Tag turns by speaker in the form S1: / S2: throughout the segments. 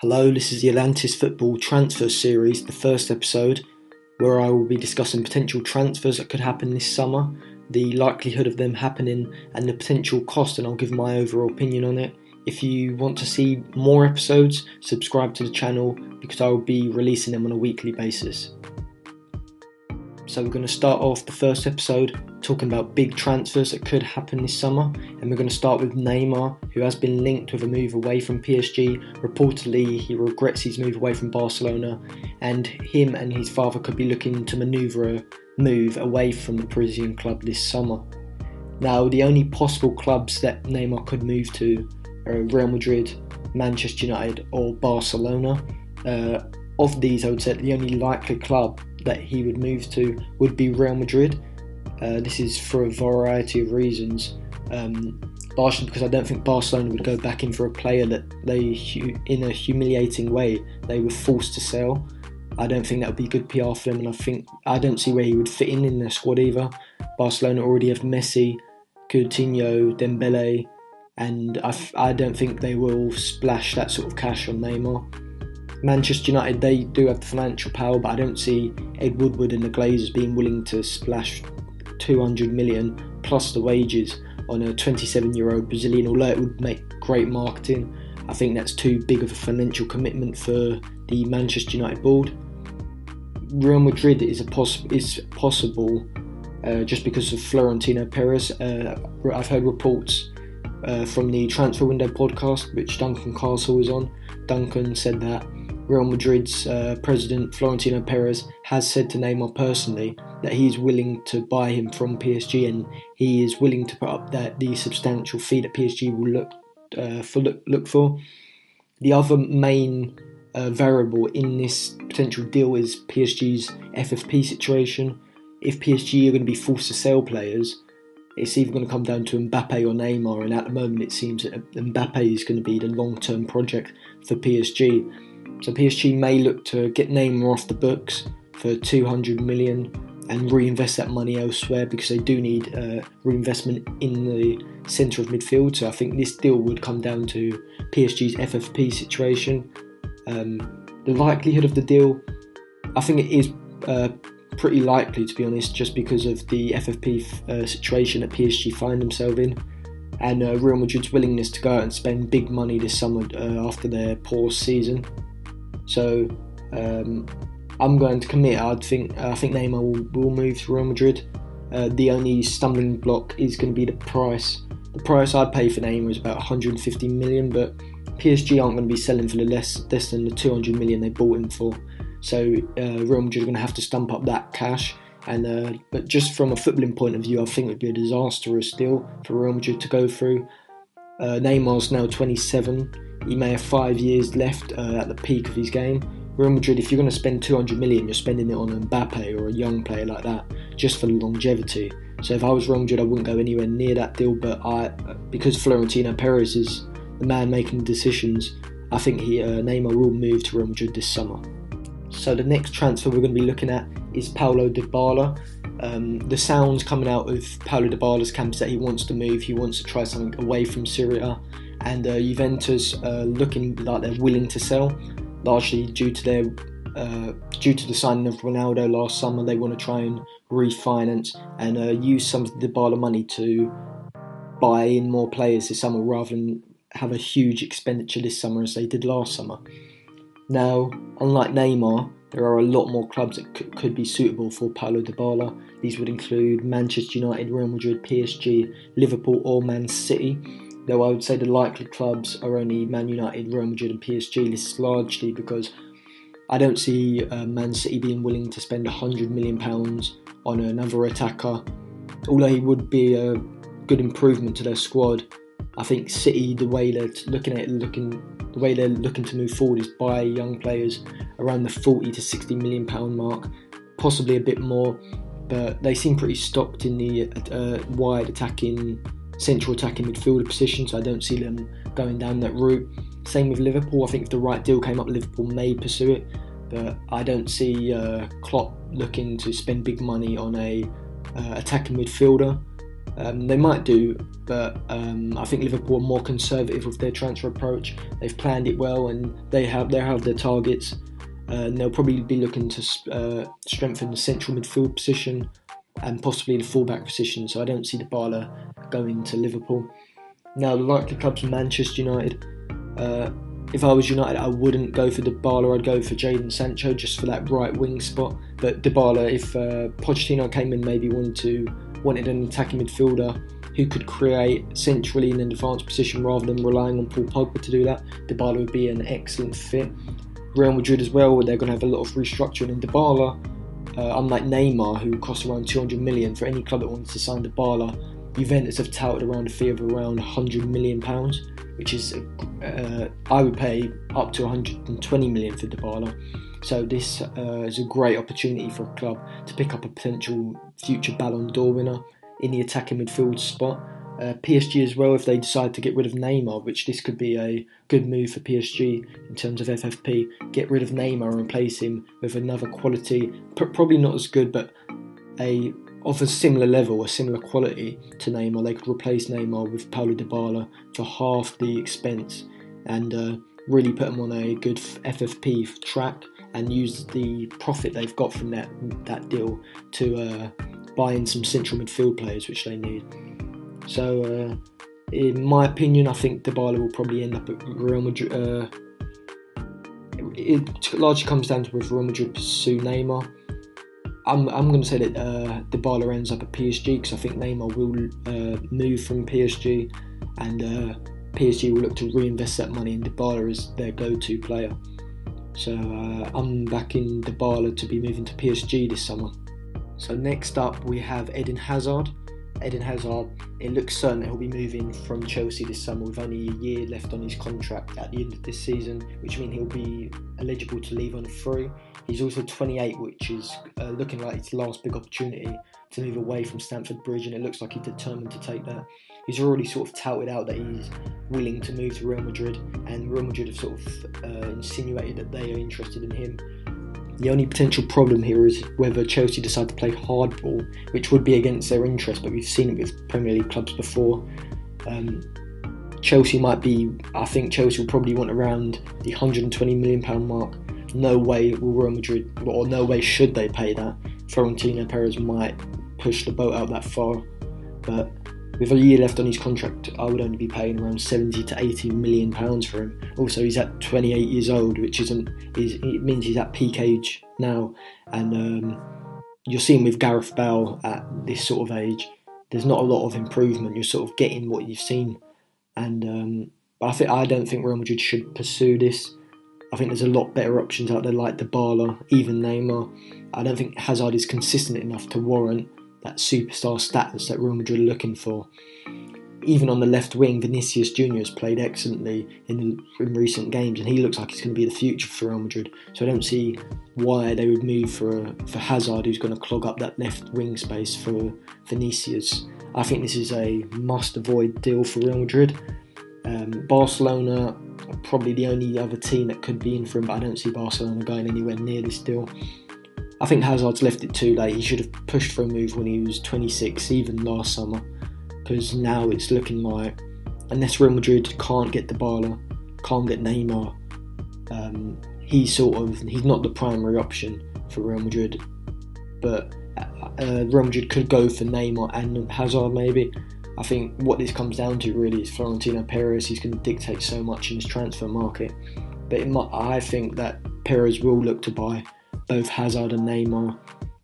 S1: Hello, this is the Atlantis Football Transfer Series, the first episode, where I will be discussing potential transfers that could happen this summer, the likelihood of them happening, and the potential cost, and I'll give my overall opinion on it. If you want to see more episodes, subscribe to the channel because I will be releasing them on a weekly basis. So we're going to start off the first episode talking about big transfers that could happen this summer, and we're going to start with Neymar, who has been linked with a move away from PSG. Reportedly, he regrets his move away from Barcelona, and him and his father could be looking to manoeuvre a move away from the Parisian club this summer. Now, the only possible clubs that Neymar could move to are Real Madrid, Manchester United or Barcelona. Of these, I would say the only likely club that he would move to would be Real Madrid. This is for a variety of reasons. Partially because I don't think Barcelona would go back in for a player that they, in a humiliating way, they were forced to sell. I don't think that would be good PR for them, and I don't see where he would fit in their squad either. Barcelona already have Messi, Coutinho, Dembele, and I don't think they will splash that sort of cash on Neymar. Manchester United, they do have the financial power, but I don't see Ed Woodward and the Glazers being willing to splash 200 million plus the wages on a 27-year-old Brazilian, although it would make great marketing. I think that's too big of a financial commitment for the Manchester United board. Real Madrid is possible just because of Florentino Perez. I've heard reports from the Transfer Window podcast, which Duncan Castle was on. Duncan said that Real Madrid's president Florentino Perez has said to Neymar personally that he is willing to buy him from PSG, and he is willing to put up the substantial fee that PSG will look for. The other main variable in this potential deal is PSG's FFP situation. If PSG are going to be forced to sell players, it's either going to come down to Mbappe or Neymar, and at the moment it seems that Mbappe is going to be the long-term project for PSG. So PSG may look to get Neymar off the books for 200 million and reinvest that money elsewhere, because they do need reinvestment in the centre of midfield. So I think this deal would come down to PSG's FFP situation. The likelihood of the deal, I think it is pretty likely, to be honest, just because of the FFP situation that PSG find themselves in, and Real Madrid's willingness to go out and spend big money this summer after their poor season. So I'm going to commit. I think Neymar will move to Real Madrid. The only stumbling block is going to be the price. The price I'd pay for Neymar is about 150 million, but PSG aren't going to be selling for less than the 200 million they bought him for. So Real Madrid are going to have to stump up that cash. But just from a footballing point of view, I think it would be a disastrous deal for Real Madrid to go through. Neymar's now 27. He may have 5 years left at the peak of his game. Real Madrid, if you're going to spend 200 million, you're spending it on Mbappe or a young player like that, just for longevity. So if I was Real Madrid, I wouldn't go anywhere near that deal. But because Florentino Perez is the man making decisions, I think Neymar will move to Real Madrid this summer. So the next transfer we're going to be looking at is Paulo Dybala. The sounds coming out of Paulo Dybala's camp is that he wants to move. He wants to try something away from Serie A, and Juventus looking like they're willing to sell, largely due to the signing of Ronaldo last summer. They want to try and refinance and use some of the Dybala money to buy in more players this summer, rather than have a huge expenditure this summer as they did last summer. Now, unlike Neymar, there are a lot more clubs that could be suitable for Paulo Dybala. These would include Manchester United, Real Madrid, PSG, Liverpool or Man City. Though I would say the likely clubs are only Man United, Real Madrid and PSG. This is largely because I don't see Man City being willing to spend £100 million on another attacker. Although he would be a good improvement to their squad, I think City, the way they're looking to move forward is buy young players around the 40 to 60 million pound mark, possibly a bit more, but they seem pretty stocked in the wide central attacking midfielder position, so I don't see them going down that route. Same with Liverpool. I think if the right deal came up, Liverpool may pursue it, but I don't see Klopp looking to spend big money on a attacking midfielder. They might do, but I think Liverpool are more conservative with their transfer approach. They've planned it well, and they have their targets. And they'll probably be looking to strengthen the central midfield position and possibly the fullback position. So I don't see Dybala going to Liverpool. Now, the likely clubs are Manchester United. If I was United, I wouldn't go for Dybala. I'd go for Jadon Sancho just for that right wing spot. But Dybala, if Pochettino came in, maybe wanted an attacking midfielder who could create centrally in an advanced position rather than relying on Paul Pogba to do that, Dybala would be an excellent fit. Real Madrid as well, they're going to have a lot of restructuring in Dybala. Unlike Neymar, who cost around 200 million, for any club that wants to sign Dybala, Juventus have touted around a fee of around 100 million pounds, which is I would pay up to 120 million for Dybala. So this is a great opportunity for a club to pick up a potential future Ballon d'Or winner in the attacking midfield spot. PSG as well, if they decide to get rid of Neymar, which this could be a good move for PSG in terms of FFP, get rid of Neymar and replace him with another quality, probably not as good, but of a similar level, a similar quality to Neymar. They could replace Neymar with Paulo Dybala for half the expense and really put him on a good FFP track and use the profit they've got from that deal to buy in some central midfield players, which they need. So, in my opinion, I think Dybala will probably end up at Real Madrid. It largely comes down to whether Real Madrid pursue Neymar. I'm going to say that Dybala ends up at PSG because I think Neymar will move from PSG, and PSG will look to reinvest that money in Dybala as their go-to player. So I'm backing Dybala to be moving to PSG this summer. So next up we have Eden Hazard. Eden Hazard, it looks certain that he'll be moving from Chelsea this summer with only a year left on his contract at the end of this season, which means he'll be eligible to leave on free. He's also 28, which is looking like his last big opportunity to move away from Stamford Bridge, and it looks like he's determined to take that. He's already sort of touted out that he's willing to move to Real Madrid, and Real Madrid have sort of insinuated that they are interested in him. The only potential problem here is whether Chelsea decide to play hardball, which would be against their interest, but we've seen it with Premier League clubs before. Chelsea I think Chelsea will probably want around the £120 million mark. No way will Real Madrid, or no way should they pay that. Florentino Perez might push the boat out that far, but with a year left on his contract, I would only be paying around 70 to 80 million pounds for him. Also, he's at 28 years old, which it means he's at peak age now. And you're seeing with Gareth Bale at this sort of age, there's not a lot of improvement. You're sort of getting what you've seen. And I don't think Real Madrid should pursue this. I think there's a lot better options out there like Dybala, even Neymar. I don't think Hazard is consistent enough to warrant that superstar status that Real Madrid are looking for. Even on the left wing, Vinicius Junior has played excellently in recent games, and he looks like he's going to be the future for Real Madrid. So I don't see why they would move for Hazard, who's going to clog up that left wing space for Vinicius. I think this is a must-avoid deal for Real Madrid. Barcelona are probably the only other team that could be in for him, but I don't see Barcelona going anywhere near this deal. I think Hazard's left it too late. He should have pushed for a move when he was 26, even last summer, because now it's looking like, unless Real Madrid can't get Dybala, can't get Neymar, he's not the primary option for Real Madrid. But Real Madrid could go for Neymar and Hazard maybe. I think what this comes down to really is Florentino Perez. He's going to dictate so much in his transfer market. But I think that Perez will look to buy both Hazard and Neymar.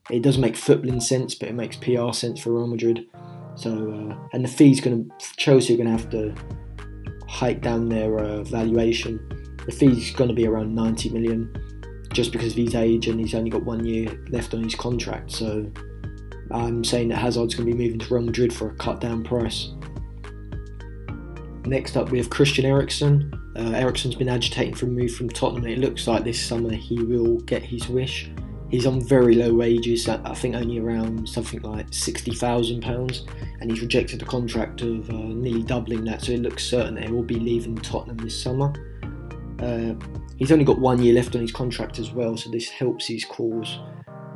S1: It doesn't make footballing sense, but it makes PR sense for Real Madrid. So, and the fee's Chelsea are going to have to hike down their valuation. The fee's going to be around 90 million, just because of his age, and he's only got 1 year left on his contract. So, I'm saying that Hazard's going to be moving to Real Madrid for a cut down price. Next up, we have Christian Eriksen. Eriksen's been agitating for a move from Tottenham, and it looks like this summer he will get his wish. He's on very low wages, I think only around something like £60,000, and he's rejected a contract of nearly doubling that, so it looks certain that he will be leaving Tottenham this summer. He's only got 1 year left on his contract as well, so this helps his cause.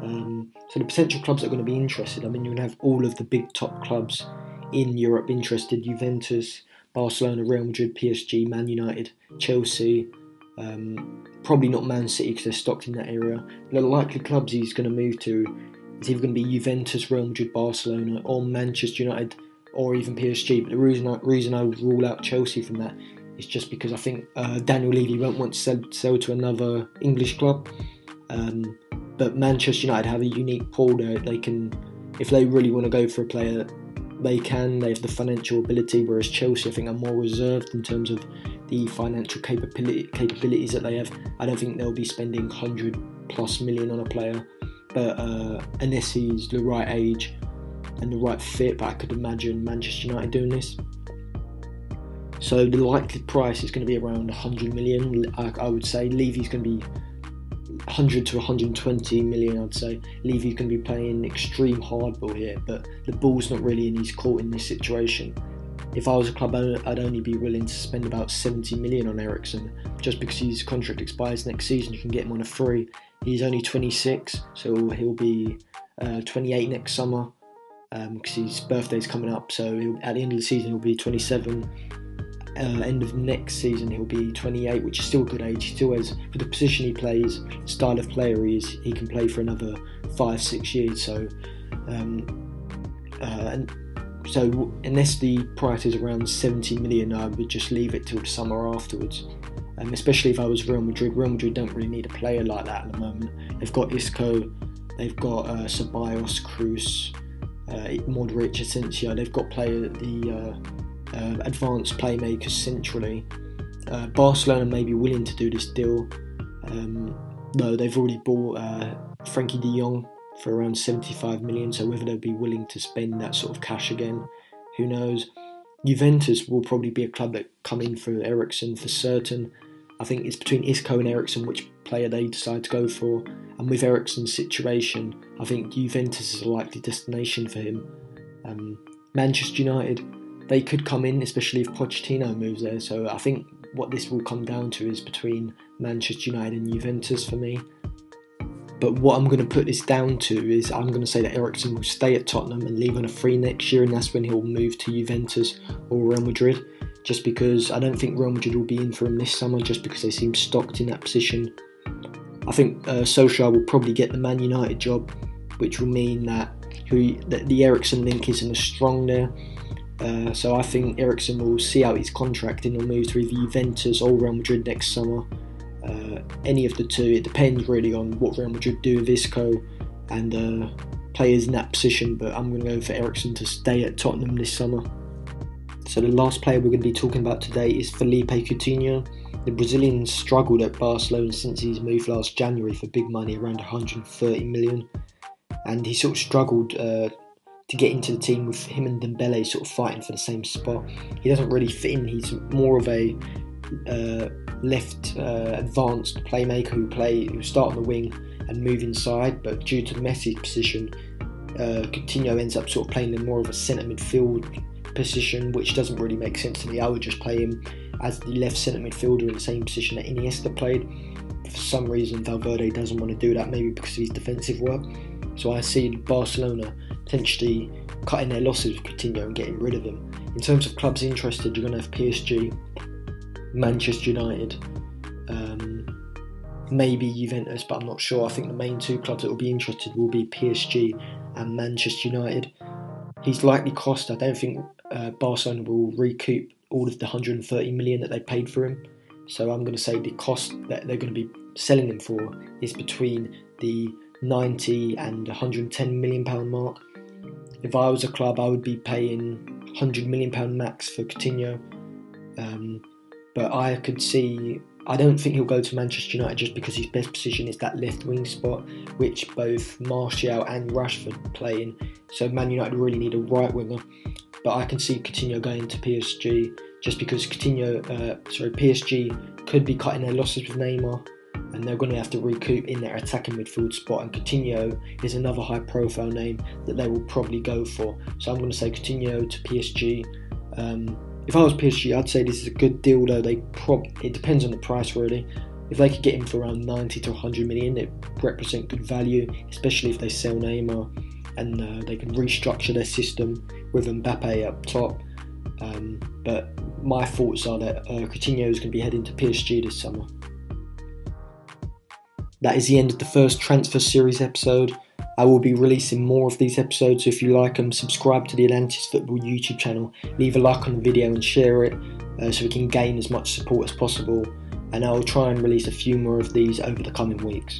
S1: So the potential clubs that are going to be interested, you're going to have all of the big top clubs in Europe interested: Juventus, Barcelona, Real Madrid, PSG, Man United, Chelsea. Probably not Man City because they're stocked in that area. The likely clubs he's going to move to is either going to be Juventus, Real Madrid, Barcelona, or Manchester United, or even PSG. But the reason I would rule out Chelsea from that is just because I think Daniel Levy won't want to sell to another English club. But Manchester United have a unique pool there. They can, if they really want to go for a player, they can. They have the financial ability, whereas Chelsea, I think, are more reserved in terms of the financial capabilities that they have. I don't think they'll be spending 100+ million on a player, but unless he's the right age and the right fit. But I could imagine Manchester United doing this. So the likely price is going to be around 100 million. I would say Levy's going to be 100 to 120 million. I'd say Levy's going to be playing extreme hardball here, but the ball's not really in his court in this situation. If I was a club owner, I'd only be willing to spend about 70 million on Eriksen, just because his contract expires next season. You can get him on a free. He's only 26, so he'll be 28 next summer, because his birthday's coming up. So at the end of the season, he'll be 27. End of next season, he'll be 28, which is still a good age. He still has, for the position he plays, style of player he is, he can play for another 5-6 years. So unless the price is around 70 million, I would just leave it till the summer afterwards. Especially if I was Real Madrid. Real Madrid don't really need a player like that at the moment. They've got Isco, they've got Ceballos, Kroos, Modric, Asensio. They've got advanced playmakers centrally. Barcelona may be willing to do this deal, though they've already bought Frankie de Jong for around 75 million, so whether they'll be willing to spend that sort of cash again, who knows. Juventus will probably be a club that come in for Eriksen for certain. I think it's between Isco and Eriksen which player they decide to go for, and with Eriksen's situation, I think Juventus is a likely destination for him. Manchester United, they could come in, especially if Pochettino moves there. So I think what this will come down to is between Manchester United and Juventus for me. But what I'm going to put this down to is I'm going to say that Eriksen will stay at Tottenham and leave on a free next year, and that's when he'll move to Juventus or Real Madrid. Just because I don't think Real Madrid will be in for him this summer, just because they seem stocked in that position. I think Solskjaer will probably get the Man United job, which will mean that the Eriksen link isn't as strong there. So I think Eriksen will see out his contract and he'll move to either Juventus or Real Madrid next summer. Any of the two. It depends really on what Real Madrid do with Isco and players in that position, but I'm going to go for Eriksen to stay at Tottenham this summer. So the last player we're going to be talking about today is Felipe Coutinho. The Brazilian struggled at Barcelona since his move last January for big money, around 130 million, and he sort of struggled to get into the team with him and Dembele sort of fighting for the same spot. He doesn't really fit in. He's more of a left advanced playmaker who start on the wing and move inside, but due to Messi's position, Coutinho ends up sort of playing in more of a centre midfield position, which doesn't really make sense to me. I would just play him as the left centre midfielder in the same position that Iniesta played. For some reason Valverde doesn't want to do that, maybe because of his defensive work. So I see Barcelona potentially cutting their losses with Coutinho and getting rid of him. In terms of clubs interested, you're going to have PSG, Manchester United, maybe Juventus, but I'm not sure. I think the main two clubs that will be interested will be PSG and Manchester United. He's likely cost. I don't think Barcelona will recoup all of the 130 million that they paid for him. So I'm going to say the cost that they're going to be selling him for is between the 90 and 110 million pound mark. If I was a club, I would be paying 100 million pound max for Coutinho. But I don't think he'll go to Manchester United just because his best position is that left wing spot, which both Martial and Rashford play in. So Man United really need a right winger. But I can see Coutinho going to PSG just because PSG could be cutting their losses with Neymar, and they're going to have to recoup in their attacking midfield spot, and Coutinho is another high profile name that they will probably go for. So I'm going to say Coutinho to PSG. If I was PSG, I'd say this is a good deal, though. It depends on the price really. If they could get him for around 90 to 100 million, it represent good value, especially if they sell Neymar. and they can restructure their system with Mbappe up top. But my thoughts are that Coutinho is going to be heading to PSG this summer. That is the end of the first transfer series episode. I will be releasing more of these episodes, so if you like them, subscribe to the Atlantis Football YouTube channel, leave a like on the video and share it so we can gain as much support as possible, and I'll try and release a few more of these over the coming weeks.